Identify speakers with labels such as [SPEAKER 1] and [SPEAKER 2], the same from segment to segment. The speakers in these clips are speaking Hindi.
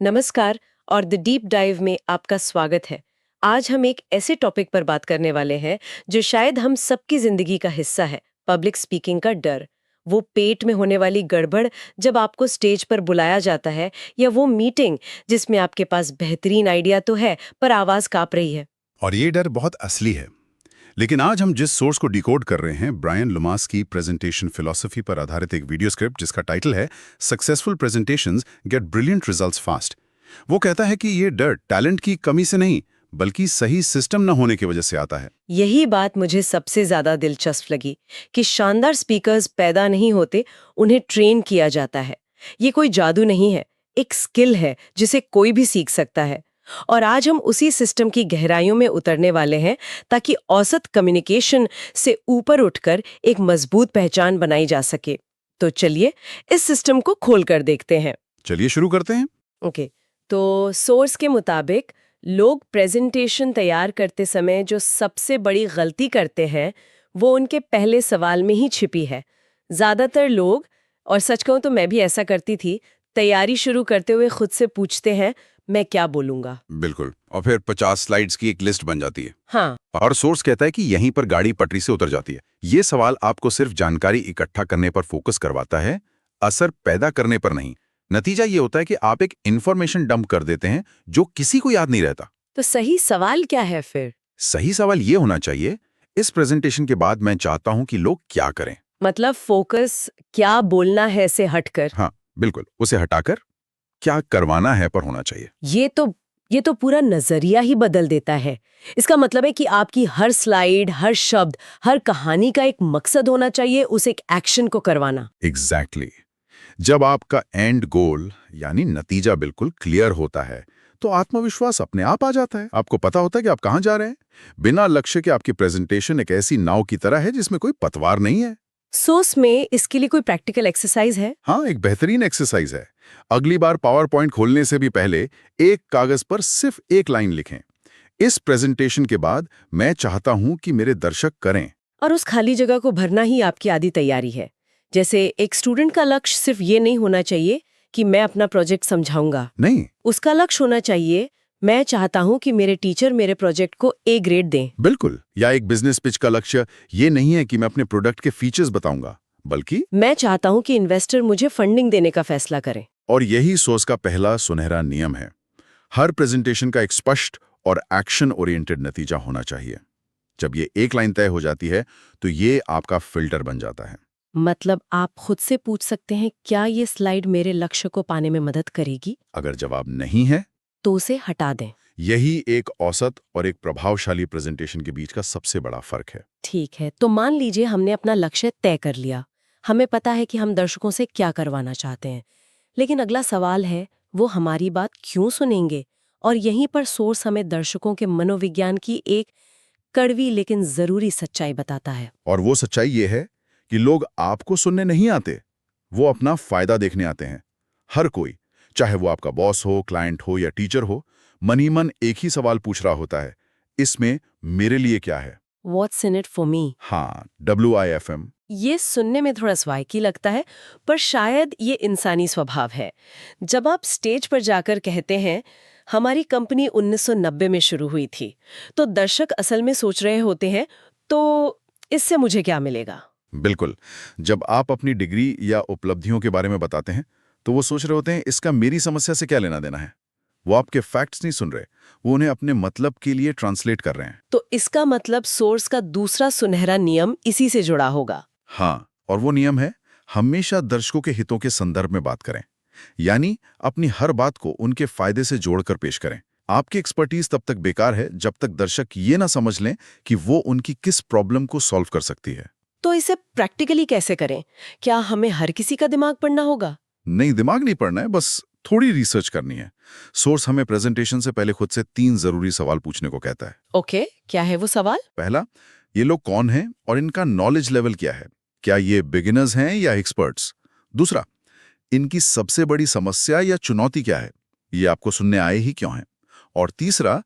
[SPEAKER 1] नमस्कार और द डीप डाइव में आपका स्वागत है। आज हम एक ऐसे टॉपिक पर बात करने वाले हैं जो शायद हम सबकी जिंदगी का हिस्सा है, पब्लिक स्पीकिंग का डर। वो पेट में होने वाली गड़बड़ जब आपको स्टेज पर बुलाया जाता है, या वो मीटिंग जिसमें आपके पास बेहतरीन आइडिया तो है पर आवाज कांप रही है।
[SPEAKER 2] और ये डर बहुत असली है। लेकिन आज हम जिस सोर्स को डिकोड कर रहे हैं, ब्रायन लुमास की प्रेजेंटेशन फिलॉसफी पर आधारित एक वीडियो स्क्रिप्ट जिसका टाइटल है successful presentations get brilliant results fast. वो कहता है कि ये डर टैलेंट की कमी से नहीं बल्कि सही सिस्टम न होने की वजह से आता है।
[SPEAKER 1] यही बात मुझे सबसे ज्यादा दिलचस्प लगी कि शानदार स्पीकर्स पैदा नहीं होते, उन्हें ट्रेन किया जाता है। ये कोई जादू नहीं है, एक स्किल है जिसे कोई भी सीख सकता है। और आज हम उसी सिस्टम की गहराइयों में उतरने वाले हैं ताकि औसत कम्युनिकेशन से ऊपर उठकर एक मजबूत पहचान बनाई जा सके। तो चलिए इस सिस्टम को खोल कर देखते हैं।
[SPEAKER 2] चलिए शुरू करते हैं।
[SPEAKER 1] ओके, तो सोर्स के मुताबिक लोग प्रेजेंटेशन तैयार करते समय जो सबसे बड़ी गलती करते हैं वो उनके पहले सवाल में ही छिपी है। ज्यादातर लोग, और सच कहूं तो मैं भी ऐसा करती थी, तैयारी शुरू करते हुए खुद से पूछते हैं मैं क्या बोलूंगा।
[SPEAKER 2] बिल्कुल, और फिर 50 स्लाइड्स की एक लिस्ट बन जाती है।
[SPEAKER 1] हाँ,
[SPEAKER 2] और सोर्स कहता है कि यहीं पर गाड़ी पटरी से उतर जाती है। ये सवाल आपको सिर्फ जानकारी इकट्ठा करने पर फोकस करवाता है, असर पैदा करने पर नहीं। नतीजा ये होता है कि आप एक इंफॉर्मेशन डंप कर देते हैं जो किसी को याद नहीं रहता।
[SPEAKER 1] तो सही सवाल क्या है फिर?
[SPEAKER 2] सही सवाल ये होना चाहिए, इस प्रेजेंटेशन के बाद मैं चाहता हूं कि लोग क्या करें।
[SPEAKER 1] मतलब फोकस क्या बोलना है से हटकर।
[SPEAKER 2] हाँ बिल्कुल, उसे हटाकर क्या करवाना है पर होना चाहिए।
[SPEAKER 1] ये तो पूरा नजरिया ही बदल देता है। इसका मतलब है कि आपकी हर स्लाइड, हर शब्द, हर कहानी का एक मकसद होना चाहिए, उस एक एक्शन को करवाना।
[SPEAKER 2] एग्जैक्टली। जब आपका एंड गोल यानी नतीजा बिल्कुल क्लियर होता है तो आत्मविश्वास अपने आप आ जाता है। आपको पता होता है कि आप कहां जा रहे हैं। बिना लक्ष्य के आपकी प्रेजेंटेशन एक ऐसी नाव की तरह है जिसमें कोई पतवार नहीं है।
[SPEAKER 1] सोर्स में इसके लिए कोई प्रैक्टिकल एक्सरसाइज है?
[SPEAKER 2] हाँ, एक बेहतरीन एक्सरसाइज है। अगली बार पावर पॉइंट खोलने से भी पहले एक कागज पर सिर्फ एक लाइन लिखें, इस प्रेजेंटेशन के बाद मैं चाहता हूं कि मेरे दर्शक करें।
[SPEAKER 1] और उस खाली जगह को भरना ही आपकी आधी तैयारी है। जैसे एक स्टूडेंट का लक्ष्य सिर्फ ये नहीं होना चाहिए कि मैं अपना प्रोजेक्ट समझाऊंगा।
[SPEAKER 2] नहीं,
[SPEAKER 1] उसका लक्ष्य होना चाहिए मैं चाहता हूं कि मेरे टीचर मेरे प्रोजेक्ट को ए ग्रेड दें।
[SPEAKER 2] बिल्कुल। या एक बिजनेस पिच का लक्ष्य ये नहीं है कि मैं अपने प्रोडक्ट के फीचर्स बताऊंगा, बल्कि
[SPEAKER 1] मैं चाहता हूं कि इन्वेस्टर मुझे फंडिंग देने का फैसला करें।
[SPEAKER 2] और यही सोच का पहला सुनहरा नियम है। हर प्रेजेंटेशन का एक स्पष्ट और एक्शन ओरिएंटेड नतीजा होना चाहिए। जब ये एक लाइन तय हो जाती है तो ये आपका फिल्टर बन जाता है।
[SPEAKER 1] मतलब आप खुद से पूछ सकते हैं क्या ये स्लाइड मेरे लक्ष्य को पाने में मदद करेगी?
[SPEAKER 2] अगर जवाब नहीं है
[SPEAKER 1] तो उसे हटा दें।
[SPEAKER 2] यही एक औसत और एक प्रभावशाली प्रेजेंटेशन के बीच का सबसे बड़ा फर्क है।
[SPEAKER 1] ठीक है, तो मान लीजिए हमने अपना लक्ष्य तय कर लिया। हमें पता है कि हम दर्शकों से क्या करवाना चाहते हैं। लेकिन अगला सवाल है वो हमारी बात क्यों सुनेंगे? और यहीं पर सोर्स हमें दर्शकों के मनोविज्ञान की एक कड़वी लेकिन जरूरी सच्चाई बताता है।
[SPEAKER 2] और वो सच्चाई ये है कि लोग आपको सुनने नहीं आते, वो अपना फायदा देखने आते हैं। हर कोई, चाहे वो आपका बॉस हो, क्लाइंट हो या टीचर हो, मन ही मन एक ही सवाल पूछ रहा होता है, इसमें मेरे लिए क्या है।
[SPEAKER 1] What's in it for me?
[SPEAKER 2] हाँ, WIFM।
[SPEAKER 1] ये सुनने में थोड़ा स्वाभाविक लगता है, पर शायद ये इंसानी स्वभाव है। जब आप स्टेज पर जाकर कहते हैं हमारी कंपनी 1990 में शुरू हुई थी, तो दर्शक असल में सोच रहे होते हैं तो इससे मुझे क्या मिलेगा।
[SPEAKER 2] बिल्कुल। जब आप अपनी डिग्री या उपलब्धियों के बारे में बताते हैं तो वो सोच रहे होते हैं इसका मेरी समस्या से क्या लेना देना है। वो आपके फैक्ट्स नहीं सुन रहे, वो उन्हें अपने मतलब के लिए ट्रांसलेट कर रहे हैं।
[SPEAKER 1] तो इसका मतलब सोर्स का दूसरा सुनहरा नियम इसी से जुड़ा होगा।
[SPEAKER 2] हाँ, और वो नियम है हमेशा दर्शकों के हितों के संदर्भ में बात करें। यानी अपनी हर बात को उनके फायदे से जोड़कर पेश करें। आपकी एक्सपर्टीज तब तक बेकार है जब तक दर्शक ये ना समझ लें कि वो उनकी किस प्रॉब्लम को सॉल्व कर सकती है।
[SPEAKER 1] तो इसे प्रैक्टिकली कैसे करें? क्या हमें हर किसी का दिमाग पढ़ना होगा?
[SPEAKER 2] नहीं, दिमाग नहीं पढ़ना है, बस थोड़ी रिसर्च करनी है। सोर्स हमें प्रेजेंटेशन से पहले खुद से 3 जरूरी सवाल पूछने को कहता है।
[SPEAKER 1] ओके, क्या है वो सवाल?
[SPEAKER 2] पहला, ये लोग कौन हैं और इनका नॉलेज लेवल क्या है? क्या ये बिगिनर्स हैं या एक्सपर्ट्स? दूसरा, इनकी सबसे बड़ी समस्या या चुनौती क्या है? ये आपको सुनने आए ही क्यों हैं? और तीसरा,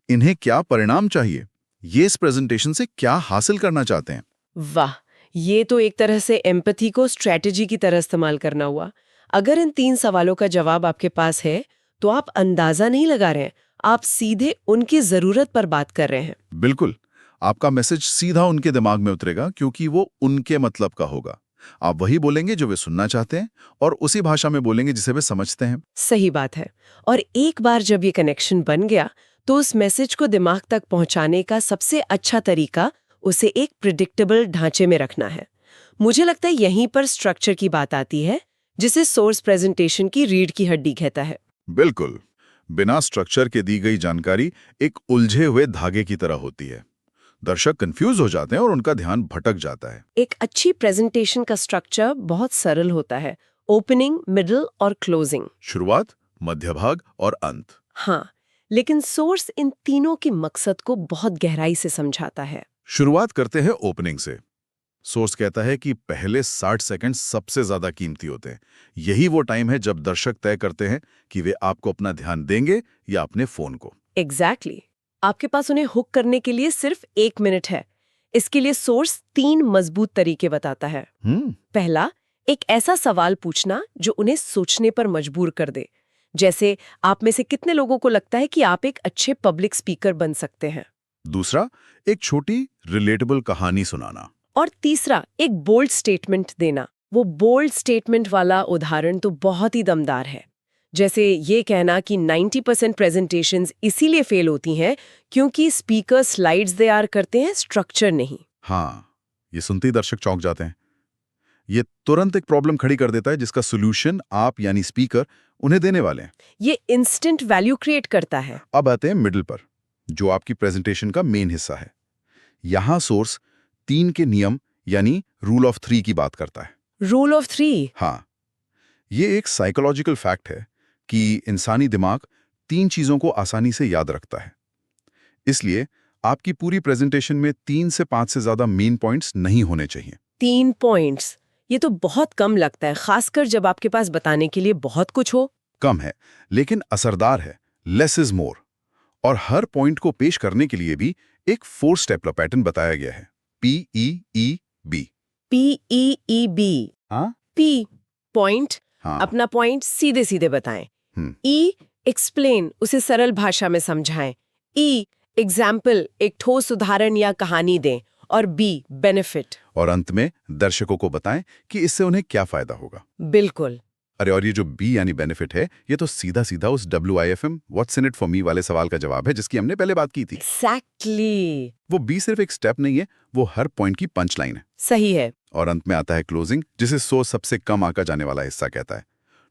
[SPEAKER 2] इन्हें क्या परिणाम चाहिए? ये इस प्रेजेंटेशन से क्या हासिल करना चाहते हैं?
[SPEAKER 1] वाह, ये तो एक तरह से एम्पैथी को स्ट्रेटेजी की तरह इस्तेमाल करना हुआ। अगर इन 3 सवालों का जवाब आपके पास है तो आप अंदाजा नहीं लगा रहे हैं, आप सीधे उनकी जरूरत पर बात कर रहे हैं।
[SPEAKER 2] बिल्कुल, आपका मैसेज सीधा उनके दिमाग में उतरेगा क्योंकि वो उनके मतलब का होगा। आप वही बोलेंगे जो वे सुनना चाहते हैं और उसी भाषा में बोलेंगे जिसे वे समझते हैं।
[SPEAKER 1] सही बात है। और एक बार जब ये कनेक्शन बन गया, तो उस मैसेज को दिमाग तक पहुंचाने का सबसे अच्छा तरीका उसे एक प्रिडिक्टेबल ढांचे में रखना है। मुझे लगता है यहीं पर स्ट्रक्चर की बात आती है, जिसे सोर्स प्रेजेंटेशन की रीढ़ की हड्डी कहता है।
[SPEAKER 2] बिल्कुल, बिना स्ट्रक्चर के दी गई जानकारी एक उलझे हुए धागे की तरह होती है। दर्शक कंफ्यूज हो जाते हैं और उनका ध्यान भटक जाता है।
[SPEAKER 1] एक अच्छी प्रेजेंटेशन का स्ट्रक्चर बहुत सरल होता है, ओपनिंग, मिडल और क्लोजिंग।
[SPEAKER 2] शुरुआत, मध्य भाग और अंत।
[SPEAKER 1] हाँ, लेकिन सोर्स इन तीनों के मकसद को बहुत गहराई से समझाता है।
[SPEAKER 2] शुरुआत करते हैं ओपनिंग से। सोर्स कहता है कि पहले 60 सेकंड सबसे ज्यादा कीमती होते हैं। यही वो टाइम है जब दर्शक तय करते हैं कि वे आपको अपना ध्यान देंगे या अपने फोन को।
[SPEAKER 1] एग्जैक्टली। आपके पास उन्हें हुक करने के लिए सिर्फ 1 मिनट है। इसके लिए सोर्स 3 मजबूत तरीके बताता है। पहला, एक ऐसा सवाल पूछना जो उन्हें सोचने पर मजबूर कर दे। जैसे, आप में से कितने लोगों को लगता है कि आप एक अच्छे पब्लिक स्पीकर बन सकते हैं?
[SPEAKER 2] दूसरा, एक छोटी रिलेटेबल कहानी सुनाना।
[SPEAKER 1] और तीसरा, एक बोल्ड स्टेटमेंट देना। वो बोल्ड स्टेटमेंट वाला उदाहरण तो बहुत ही दमदार है। जैसे ये कहना कि 90% प्रेजेंटेशंस इसीलिए फेल होती हैं क्योंकि स्पीकर स्लाइड्स तैयार करते हैं, स्ट्रक्चर नहीं।
[SPEAKER 2] हाँ, ये सुनते ही दर्शक चौंक जाते हैं। ये तुरंत एक प्रॉब्लम खड़ी कर देता है जिसका सोल्यूशन आप यानी स्पीकर उन्हें देने वाले हैं।
[SPEAKER 1] ये इंस्टेंट वैल्यू क्रिएट करता है।
[SPEAKER 2] अब आते हैं मिडल पर, जो आपकी प्रेजेंटेशन का मेन हिस्सा है। यहां सोर्स 3 के नियम यानी रूल ऑफ 3 की बात करता है।
[SPEAKER 1] Rule of 3?
[SPEAKER 2] हाँ, ये एक साइकोलॉजिकल फैक्ट है कि इंसानी दिमाग 3 चीजों को आसानी से याद रखता है। इसलिए आपकी पूरी प्रेजेंटेशन में 3 से 5 से ज्यादा मेन पॉइंट्स नहीं होने चाहिए।
[SPEAKER 1] 3 पॉइंट्स, ये तो बहुत कम लगता है, खासकर जब आपके पास बताने के लिए बहुत कुछ हो।
[SPEAKER 2] कम है, लेकिन असरदार है। Less is more. और हर पॉइंट को पेश करने के लिए भी एक 4 स्टेप पैटर्न बताया गया है। PEEB।
[SPEAKER 1] PEEB।
[SPEAKER 2] हाँ?
[SPEAKER 1] P, पॉइंट,
[SPEAKER 2] हाँ।
[SPEAKER 1] अपना पॉइंट सीधे सीधे बताएं। E, एक्सप्लेन, उसे सरल भाषा में समझाएं। E, एग्जाम्पल, एक ठोस उदाहरण या कहानी दें। और B, बेनिफिट।
[SPEAKER 2] और अंत में दर्शकों को बताएं कि इससे उन्हें क्या फायदा होगा।
[SPEAKER 1] बिल्कुल।
[SPEAKER 2] अरे, और ये जो B यानी बेनिफिट है, ये तो सीधा सीधा उस WIFM what's in it for me वाले सवाल का जवाब है जिसकी हमने पहले बात की थी।
[SPEAKER 1] Exactly।
[SPEAKER 2] वो B सिर्फ एक स्टेप नहीं है, वो हर पॉइंट की पंच लाइन है।
[SPEAKER 1] सही है।
[SPEAKER 2] और अंत में आता है क्लोजिंग, जिसे सोच सबसे कम आंका जाने वाला हिस्सा कहता है।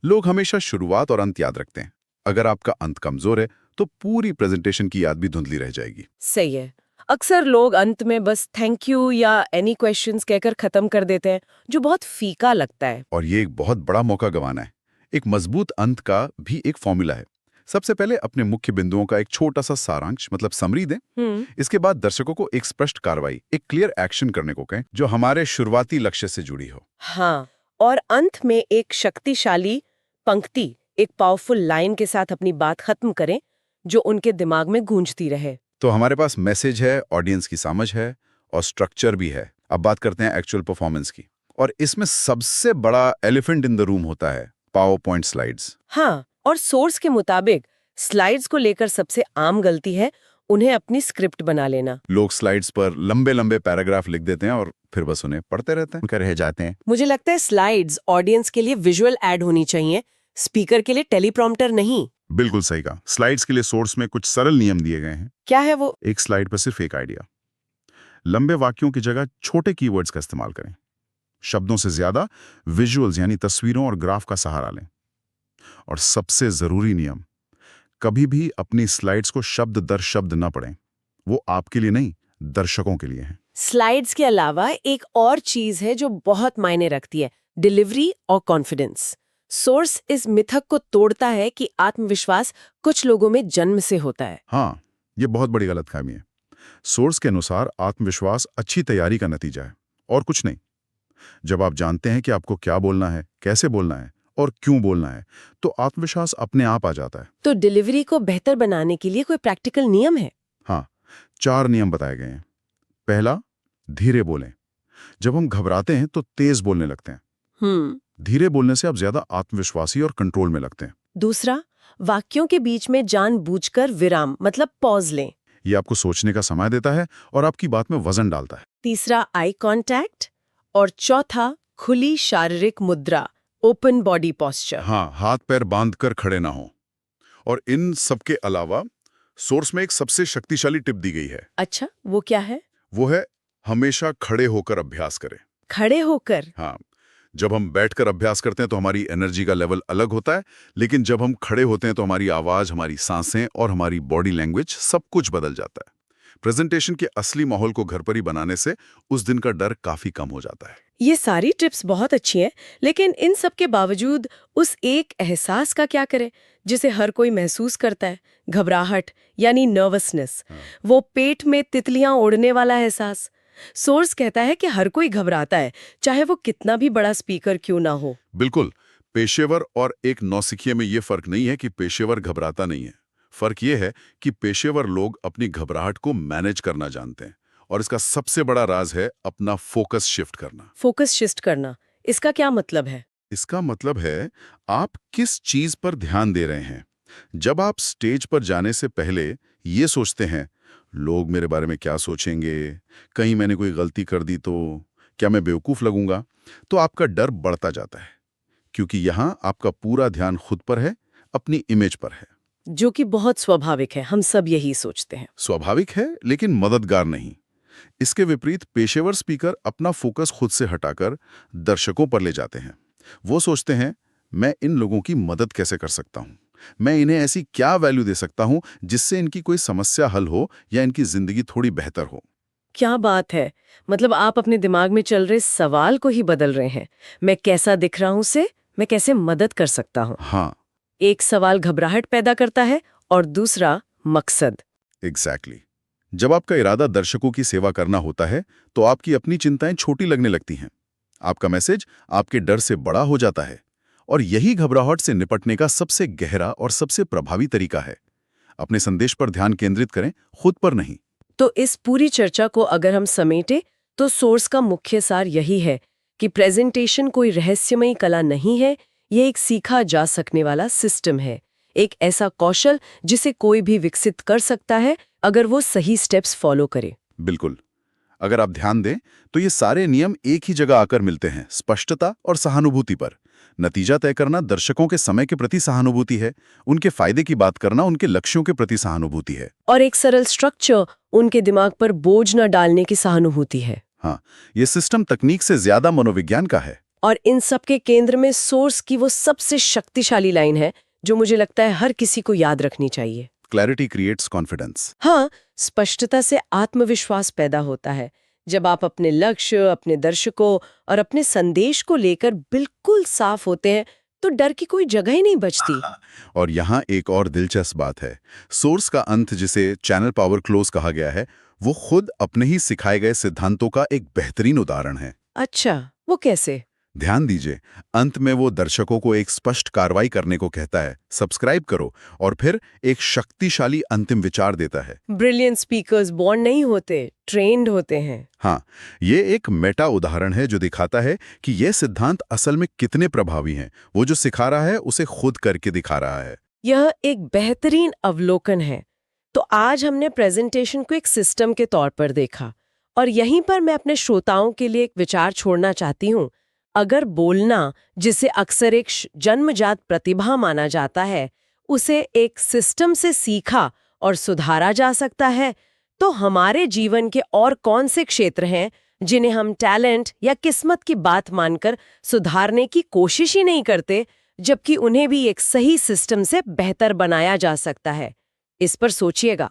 [SPEAKER 2] लोग हमेशा शुरुआत और अंत याद रखते हैं। अगर आपका अंत कमजोर है तो पूरी प्रेजेंटेशन की याद भी धुंधली रह जाएगी।
[SPEAKER 1] सही है। अक्सर लोग अंत में बस थैंक यू या एनी क्वेश्चंस कहकर खत्म कर देते हैं, जो बहुत फीका लगता है।
[SPEAKER 2] और ये एक बहुत बड़ा मौका गंवाना है। एक मजबूत अंत का भी एक फॉर्मूला है। सबसे पहले अपने मुख्य बिंदुओं का एक छोटा सा सारांश मतलब समरी दें। इसके बाद दर्शकों को एक स्पष्ट कार्रवाई, एक क्लियर एक्शन करने को कहें जो हमारे शुरुआती लक्ष्य से जुड़ी हो।
[SPEAKER 1] हाँ, और अंत में एक शक्तिशाली पंक्ति, एक पावरफुल लाइन के साथ अपनी बात खत्म करें जो उनके दिमाग में गूंजती रहे।
[SPEAKER 2] तो हमारे पास मैसेज है, ऑडियंस की समझ है और स्ट्रक्चर भी है। अब बात करते हैं एक्चुअल परफॉर्मेंस की। और इसमें सबसे बड़ा एलिफेंट इन द रूम होता है पावर पॉइंट स्लाइड्स।
[SPEAKER 1] हाँ, और सोर्स के मुताबिक स्लाइड्स को लेकर सबसे आम गलती है उन्हें अपनी स्क्रिप्ट बना लेना।
[SPEAKER 2] लोग स्लाइड्स पर लंबे लंबे पैराग्राफ लिख देते हैं और फिर बस उन्हें पढ़ते रहते हैं, रह जाते हैं।
[SPEAKER 1] मुझे लगता है स्लाइड्स ऑडियंस के लिए विजुअल ऐड होनी चाहिए, स्पीकर के लिए टेलीप्रॉम्प्टर नहीं।
[SPEAKER 2] बिल्कुल सही कहा। स्लाइड्स के लिए सोर्स में कुछ सरल नियम दिए गए हैं।
[SPEAKER 1] क्या है वो?
[SPEAKER 2] एक स्लाइड पर सिर्फ एक आइडिया। लंबे वाक्यों की जगह छोटे कीवर्ड्स का इस्तेमाल करें। शब्दों से ज्यादा विजुअल्स यानी तस्वीरों और ग्राफ का सहारा लें। और सबसे जरूरी नियम, कभी भी अपनी स्लाइड्स को शब्द दर शब्द न पढ़ें। वो आपके लिए नहीं, दर्शकों के लिए है।
[SPEAKER 1] स्लाइड्स के अलावा एक और चीज है जो बहुत मायने रखती है, डिलीवरी और कॉन्फिडेंस। सोर्स इस मिथक को तोड़ता है कि आत्मविश्वास कुछ लोगों में जन्म से होता है।
[SPEAKER 2] हाँ, ये बहुत बड़ी गलतफहमी है। सोर्स के अनुसार आत्मविश्वास अच्छी तैयारी का नतीजा है और कुछ नहीं। जब आप जानते हैं कि आपको क्या बोलना है, कैसे बोलना है और क्यों बोलना है, तो आत्मविश्वास अपने आप आ जाता है।
[SPEAKER 1] तो डिलीवरी को बेहतर बनाने के लिए कोई प्रैक्टिकल नियम है?
[SPEAKER 2] हाँ, 4 नियम बताए गए हैं। पहला, धीरे बोलें। जब हम घबराते हैं तो तेज बोलने लगते हैं। धीरे बोलने से आप ज्यादा आत्मविश्वासी और कंट्रोल में लगते हैं।
[SPEAKER 1] दूसरा, वाक्यों के बीच में जानबूझकर विराम मतलब पॉज लें।
[SPEAKER 2] ये आपको सोचने का समय देता है और आपकी बात में वजन डालता है।
[SPEAKER 1] तीसरा आई कांटेक्ट और चौथा खुली शारीरिक मुद्रा ओपन बॉडी पॉस्चर।
[SPEAKER 2] हाँ, हाथ पैर बांधकर खड़े ना हो। और इन सब के अलावा सोर्स में एक सबसे शक्तिशाली टिप दी गई है।
[SPEAKER 1] अच्छा, वो क्या है?
[SPEAKER 2] वो है हमेशा खड़े होकर अभ्यास करें।
[SPEAKER 1] खड़े होकर?
[SPEAKER 2] हाँ, जब हम बैठकर अभ्यास करते हैं तो हमारी एनर्जी का लेवल अलग होता है, लेकिन जब हम खड़े होते हैं तो हमारी आवाज, हमारी सांसें और हमारी बॉडी लैंग्वेज सब कुछ बदल जाता है। प्रेजेंटेशन के असली माहौल को घर पर ही बनाने से उस दिन का डर काफी कम हो जाता है।
[SPEAKER 1] ये सारी टिप्स बहुत अच्छी हैं, लेकिन इन सब के बावजूद उस एक एहसास का क्या करें जिसे हर कोई महसूस करता है, घबराहट यानी नर्वसनेस, वो पेट में तितलियां उड़ने वाला एहसास। सोर्स कहता है कि हर कोई घबराता है, चाहे वो कितना भी बड़ा स्पीकर क्यों ना हो।
[SPEAKER 2] बिल्कुल, पेशेवर और एक नौसिखिए में ये फर्क नहीं है कि पेशेवर घबराता नहीं है। फर्क ये है कि पेशेवर लोग अपनी घबराहट को मैनेज करना जानते हैं, और इसका सबसे बड़ा राज है अपना फोकस शिफ्ट करना।
[SPEAKER 1] फोकस शिफ्ट करना, इसका क्या मतलब है?
[SPEAKER 2] इसका मतलब है आप किस चीज पर ध्यान दे रहे हैं। जब आप स्टेज पर जाने से पहले ये सोचते हैं, लोग मेरे बारे में क्या सोचेंगे, कहीं मैंने कोई गलती कर दी तो, क्या मैं बेवकूफ लगूंगा, तो आपका डर बढ़ता जाता है, क्योंकि यहां आपका पूरा ध्यान खुद पर है, अपनी इमेज पर है।
[SPEAKER 1] जो कि बहुत स्वाभाविक है, हम सब यही सोचते हैं।
[SPEAKER 2] स्वाभाविक है, लेकिन मददगार नहीं। इसके विपरीत पेशेवर स्पीकर अपना फोकस खुद से हटाकर दर्शकों पर ले जाते हैं। वो सोचते हैं, मैं इन लोगों की मदद कैसे कर सकता हूं, मैं इन्हें ऐसी क्या वैल्यू दे सकता हूं जिससे इनकी कोई समस्या हल हो या इनकी जिंदगी थोड़ी बेहतर हो।
[SPEAKER 1] क्या बात है! मतलब आप अपने दिमाग में चल रहे सवाल को ही बदल रहे हैं। मैं कैसा दिख रहा हूं से मैं कैसे मदद कर सकता हूं।
[SPEAKER 2] हाँ,
[SPEAKER 1] एक सवाल घबराहट पैदा करता है और दूसरा मकसद।
[SPEAKER 2] एग्जैक्टली। जब आपका इरादा दर्शकों की सेवा करना होता है तो आपकी अपनी चिंताएं छोटी लगने लगती हैं। आपका मैसेज आपके डर से बड़ा हो जाता है, और यही घबराहट से निपटने का सबसे गहरा और सबसे प्रभावी तरीका है। अपने संदेश पर ध्यान केंद्रित करें, खुद पर नहीं।
[SPEAKER 1] तो इस पूरी चर्चा को अगर हम समेटें तो सोर्स का मुख्य सार यही है कि प्रेजेंटेशन कोई रहस्यमयी कला नहीं है, ये एक सीखा जा सकने वाला सिस्टम है, एक ऐसा कौशल जिसे कोई भी विकसित कर सकता है अगर वो सही स्टेप्स फॉलो करे।
[SPEAKER 2] बिल्कुल। अगर आप ध्यान दें तो ये सारे नियम एक ही जगह आकर मिलते हैं, स्पष्टता और सहानुभूति पर। नतीजा तय करना दर्शकों के समय के प्रति सहानुभूति है, उनके फायदे की बात करना उनके लक्ष्यों के प्रति सहानुभूति है,
[SPEAKER 1] और एक सरल स्ट्रक्चर उनके दिमाग पर बोझ न डालने की सहानुभूति है।
[SPEAKER 2] हाँ, ये सिस्टम तकनीक से ज्यादा मनोविज्ञान का है।
[SPEAKER 1] और इन सब के केंद्र में सोर्स की वो सबसे शक्तिशाली लाइन है जो मुझे लगता है हर किसी को याद रखनी चाहिए।
[SPEAKER 2] Clarity creates confidence.
[SPEAKER 1] हाँ, स्पष्टता से आत्मविश्वास पैदा होता है। जब आप अपने लक्ष्य, अपने दर्शकों और अपने संदेश को लेकर बिल्कुल साफ होते हैं तो डर की कोई जगह ही नहीं बचती।
[SPEAKER 2] और यहाँ एक और दिलचस्प बात है। सोर्स का अंत, जिसे चैनल पावर क्लोज कहा गया है, वो खुद अपने ही सिखाए गए सिद्धांतों का एक बेहतरीन उदाहरण है।
[SPEAKER 1] अच्छा, वो कैसे?
[SPEAKER 2] ध्यान दीजिए, अंत में वो दर्शकों को एक स्पष्ट कार्रवाई करने को कहता है, सब्सक्राइब करो, और फिर एक शक्तिशाली अंतिम विचार देता है।
[SPEAKER 1] ब्रिलियंट स्पीकर्स बॉर्न नहीं होते, ट्रेंड होते हैं।
[SPEAKER 2] हाँ, ये एक मेटा उदाहरण है जो दिखाता है कि ये सिद्धांत असल में कितने प्रभावी हैं। वो जो सिखा रहा है उसे खुद करके दिखा रहा है।
[SPEAKER 1] यह एक बेहतरीन अवलोकन है। तो आज हमने प्रेजेंटेशन को एक सिस्टम के तौर पर देखा, और यहीं पर मैं अपने श्रोताओं के लिए एक विचार छोड़ना चाहती हूँ। अगर बोलना, जिसे अक्सर एक जन्मजात प्रतिभा माना जाता है, उसे एक सिस्टम से सीखा और सुधारा जा सकता है, तो हमारे जीवन के और कौन से क्षेत्र हैं जिन्हें हम टैलेंट या किस्मत की बात मानकर सुधारने की कोशिश ही नहीं करते, जबकि उन्हें भी एक सही सिस्टम से बेहतर बनाया जा सकता है। इस पर सोचिएगा।